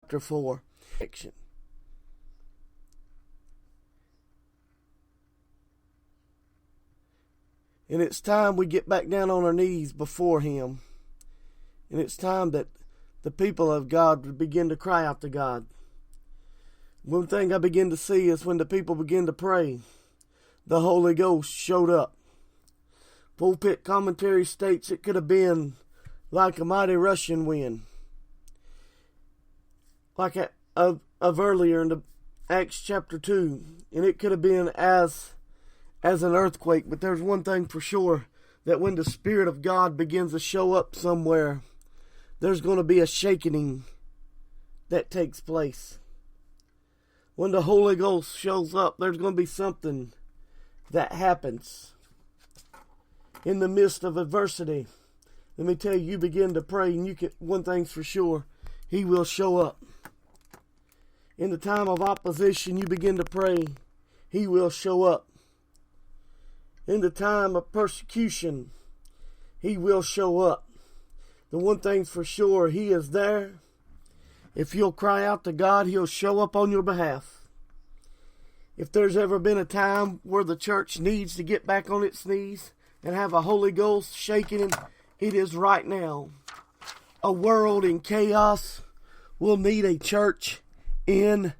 chapter 4. And it's time we get back down on our knees before Him. And it's time that the people of God would begin to cry out to God. One thing I begin to see is when the people begin to pray, the Holy Ghost showed up. Pulpit commentary states it could have been like a mighty rushing wind. Like of earlier in the Acts chapter 2. And it could have been as an earthquake. But there's one thing for sure, that when the Spirit of God begins to show up somewhere, there's going to be a shaking that takes place. When the Holy Ghost shows up, there's going to be something that happens. In the midst of adversity, let me tell you, you begin to pray, and one thing's for sure, He will show up. In the time of opposition, you begin to pray, He will show up. In the time of persecution, He will show up. The one thing's for sure, He is there. If you'll cry out to God, He'll show up on your behalf. If there's ever been a time where the church needs to get back on its knees and have a Holy Ghost shaking, it is right now. A world in chaos will need a church in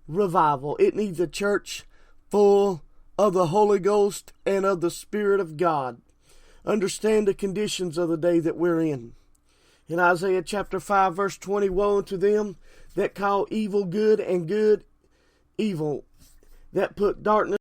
revival. It needs a church full of the Holy Ghost and of the Spirit of God. Understand the conditions of the day that we're in. In Isaiah chapter 5 verse 20, woe unto them that call evil good and good evil, that put darkness